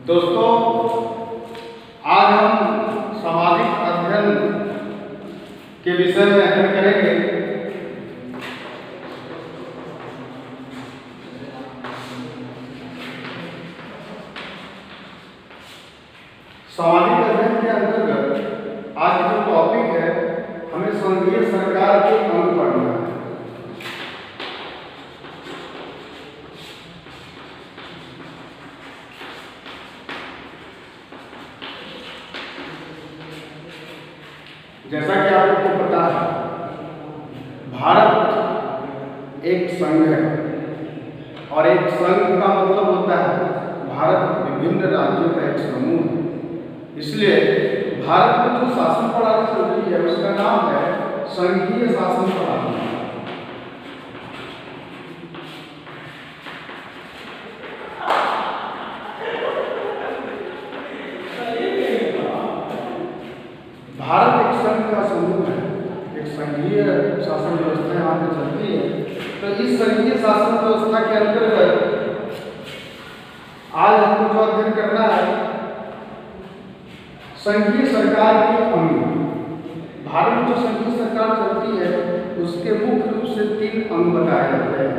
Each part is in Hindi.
दोस्तों, आज हम सामाजिक अध्ययन के विषय में अध्ययन करेंगे। सामाजिक अध्ययन के अंतर्गत आज जो टॉपिक है, हमें संघीय सरकार के अंग पढ़ना है। जैसा कि आपको पता है, भारत एक संघ है और एक संघ का मतलब होता है भारत विभिन्न राज्यों का एक समूह है। इसलिए भारत में जो शासन प्रणाली चलती है उसका नाम है संघीय शासन प्रणाली। भारत एक संघ का समूह है, एक संघीय शासन व्यवस्था यहाँ पे चलती है। तो इस संघीय शासन व्यवस्था के अंतर्गत आज हमको जो अध्ययन करना है, संघीय सरकार के अंग। भारत में जो संघीय सरकार चलती है उसके मुख्य रूप से 3 अंग बताए जाते हैं।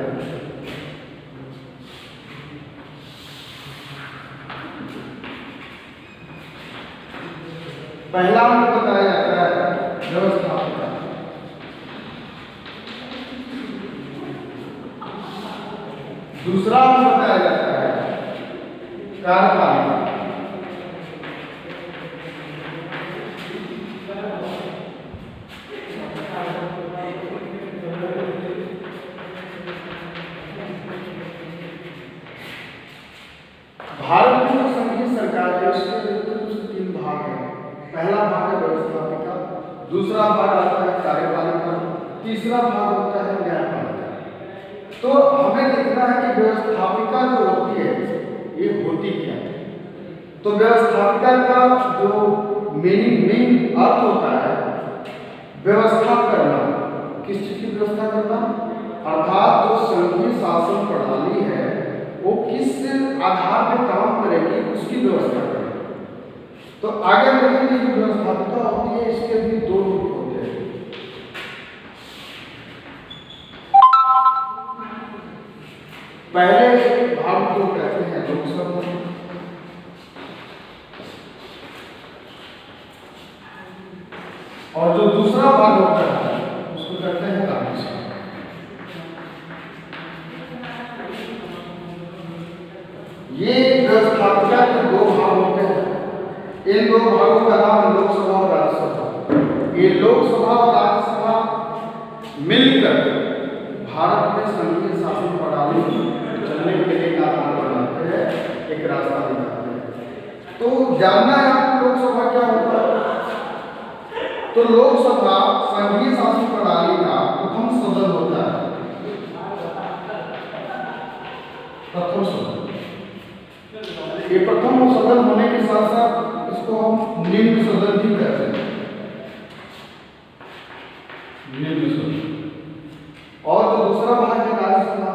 पहला अंग बताया जाता है व्यवस्थापिका। दूसरा अंग बताया जाता है कार्यपालिका। भारत में जो संघीय सरकार है उसके 3 भाग हैं। पहला भाग है व्यवस्थापिका, दूसरा भाग आता है कार्यपालिका, तीसरा भाग होता है न्यायपालिका। तो हमें देखना है कि व्यवस्थापिका जो होती है ये होती क्या है। तो व्यवस्थापिका का जो मेन अर्थ होता है व्यवस्था करना। किस चीज की व्यवस्था करना? अर्थात जो संघीय शासन प्रणाली है वो किस आधार पर काम करेगी उसकी व्यवस्था करेगी। तो आगे देखेंगे जो व्यवस्थापिका होती है इसके भी 2 रूप होते हैं। पहले भाग को कहते हैं लोकसभा और जो दूसरा भाग होता है उसको कहते हैं राज्यसभा। ये व्यवस्थापिका के 2 भाग होते हैं। इन 2 भागों का नाम है लोकसभा और राज्यसभा। ये लोकसभा और राज्यसभा मिलकर भारत में संघीय शासन प्रणाली चलने के लिए एक आधार बनाते हैं, एक रास्ता दिखाते हैं। तो जानना है आपको लोकसभा क्या होता है। तो लोकसभा संघीय शासन प्रणाली का प्रथम सदन होता है। प्रथम सदन, ये प्रथम सदन होने के साथ साथ इसको हम निम्न सदन भी कहते हैं। निम्न सदन। और जो दूसरा भाग है राज्यसभा,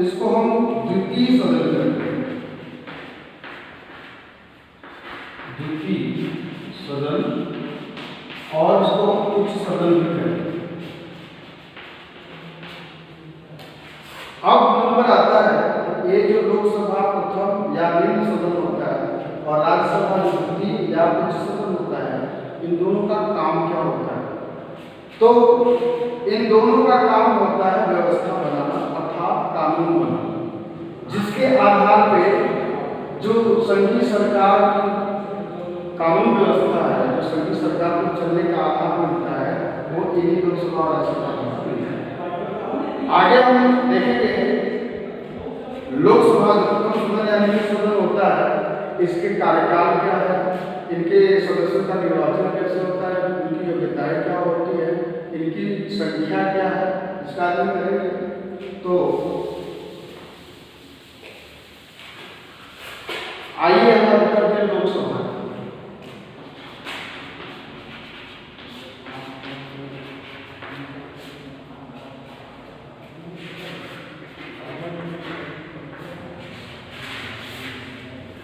इसको हम द्वितीय सदन कहते हैं। द्वितीय सदन और इसको हम उच्च सदन भी कहते हैं। अब नंबर आता है ये जो लोकसभा प्रथम या निम्न सदन होता है और राज्यसभा द्वितीय या उच्च सदन होता है, इन दोनों का काम क्या होता है। तो इन दोनों का काम होता है व्यवस्था बनाना अर्थात कानून बनाना, जिसके आधार पे जो संघीय सरकार की कानून व्यवस्था है, जो संघीय सरकार को चलने का आधार मिलता है, वो इन्हीं लोकसभा और राज्यसभा में। आगे हम देखेंगे लोकसभा प्रथम सदन या निम्न सदन होता है, इसके कार्यकाल क्या है, इनके सदस्यों का निर्वाचन कैसे होता है, इनकी योग्यताएं क्या होती है, इनकी संख्या क्या है, इसका अध्ययन करेंगे। तो आइए हम करते हैं लोकसभा।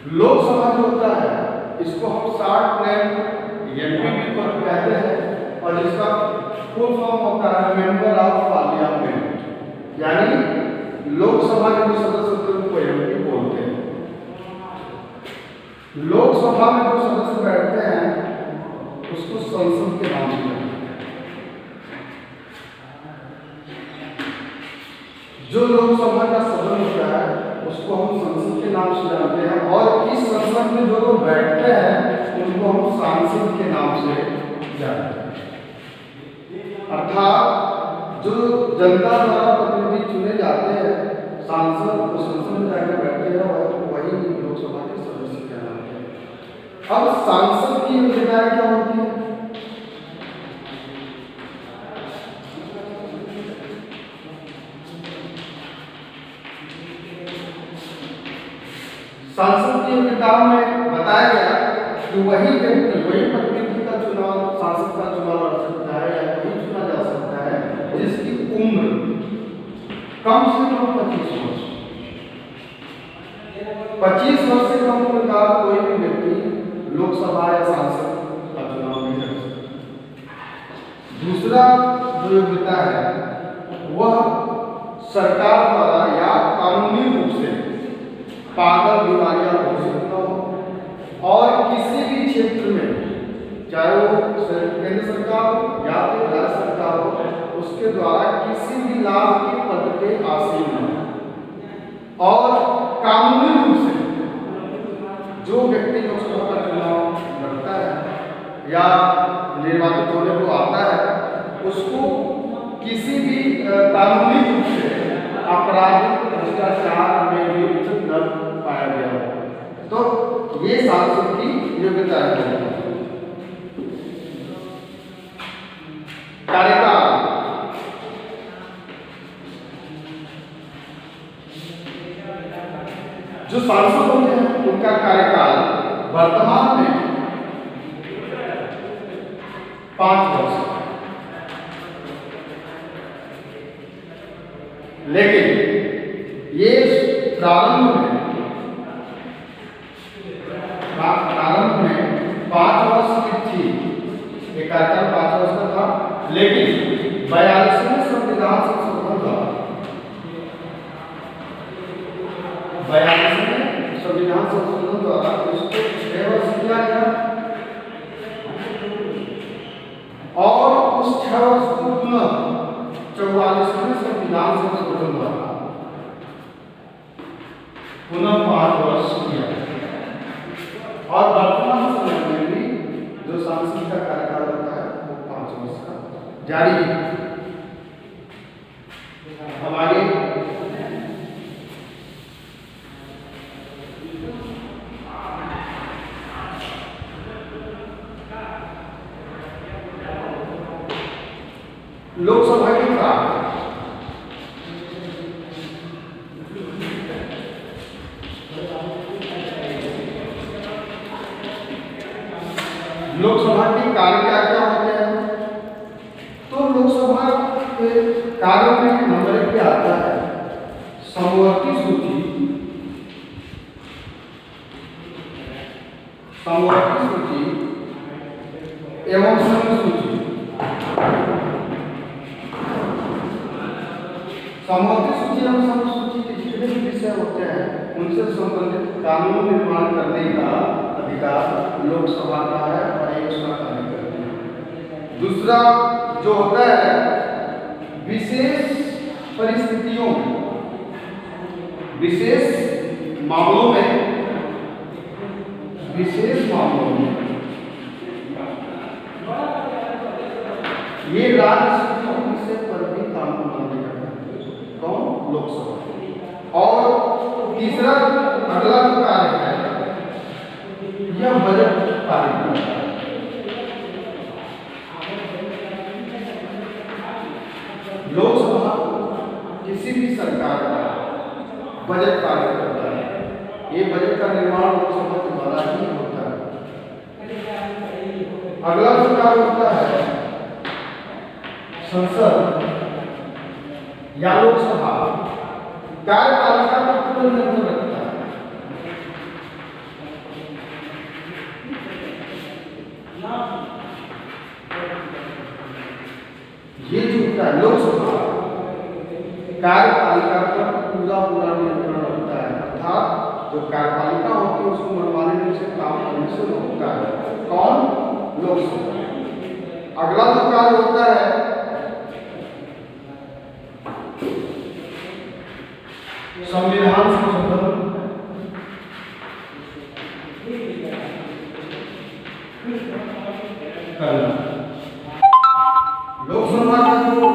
लोकसभा जो होता है इसको हम शॉर्ट नेम एमपी पर कहते हैं और इसका फुल फॉर्म होता है मेंबर ऑफ पार्लियामेंट, यानी लोकसभा के जो सदस्य होते हैं उनको एमपी बोलते हैं। लोकसभा में जो सदस्य बैठते हैं उसको संसद के नाम से जानते हैं। जो लोकसभा का सदन होता है उसको हम संसद के नाम से जानते हैं और इस संसद में जो लोग बैठते हैं उनको हम सांसद के नाम से जानते हैं। अर्थात जो जनता द्वारा प्रतिनिधि चुने जाते हैं सांसद वो संसद में जाकर बैठते हैं और वही लोकसभा के सदस्य कहलाते हैं। अब सांसद की योग्यताएं क्या होती है? सांसद की योग्यताओं में बताया गया कि वही व्यक्ति वही प्रतिनिधि का चुनाव सांसद का चुनाव लड़ सकता है या वही चुना जा सकता है जिसकी उम्र कम से कम 25 वर्ष। 25 वर्ष से कम उम्र का कोई भी व्यक्ति लोकसभा या सांसद का चुनाव नहीं लड़ सकता। दूसरा जो योग्यता है वह सरकार द्वारा या कानूनी रूप से पागल बीमारियां घोषित न हो और किसी भी क्षेत्र में चाहे वो केंद्र सरकार हो या फिर राज्य सरकार हो उसके द्वारा किसी भी लाभ के पद पे आसीन न हो और कानूनी रूप से जो व्यक्ति लोकसभा का चुनाव लड़ता है या निर्वाचित होने को आता है उसको किसी भी कानूनी रूप से आपराधिक भ्रष्टाचार में लिप्त न पाया गया हो। तो ये सांसद की योग्यता है। कार्यकाल, जो सांसद होते हैं उनका कार्यकाल वर्तमान में 5 वर्ष, लेकिन ये प्रारंभ में 5 वर्ष की थी, ये कार्यकाल 5 वर्ष का था, लेकिन 42वें संविधान संशोधन द्वारा 42वें संविधान संशोधन द्वारा इसको 6 वर्ष किया गया और उस 6 वर्ष को पुनः 44वें संविधान संशोधन द्वारा पुनः 5 वर्ष किया और वर्तमान समय में भी जो सांसद का कार्यकाल होता है वो 5 वर्ष का जारी है। अब आगे लोकसभा के कार्य, लोकसभा के कार्य क्या क्या होते हैं? तो लोकसभा के कार्यों में नंबर 1 पे आता है समवर्ती सूची, समवर्ती सूची एवं समूह सूची। समवर्ती सूची एवं समूह सूची के जितने भी विषय होते हैं उनसे संबंधित कानून निर्माण करने का अधिकार लोकसभा का है और एक उसका कार्य करती है। दूसरा जो होता है विशेष परिस्थितियों में, विशेष मामलों में ये राज्य विषय पर भी कानून बनाने का कार्य कौन? लोकसभा। और तीसरा अगला जो कार्य है यह बजट पारित करता है। लोकसभा किसी भी सरकार का बजट पारित करता है। ये बजट का निर्माण लोकसभा के द्वारा ही होता है। अगला जो कार्य होता है संसद या लोकसभा कार्यपालिका पर निर्भर रखता है। है लोकसभा, कार्यपालिका पर पूरा नियंत्रण होता है, अर्थात जो कार्यपालिका होती है उसको मनमाने ढंग से काम करने से रोकता है। कौन? लोकसभा। अगला जो कार्य होता है संविधान संशोधन करना। लोकसभा का जो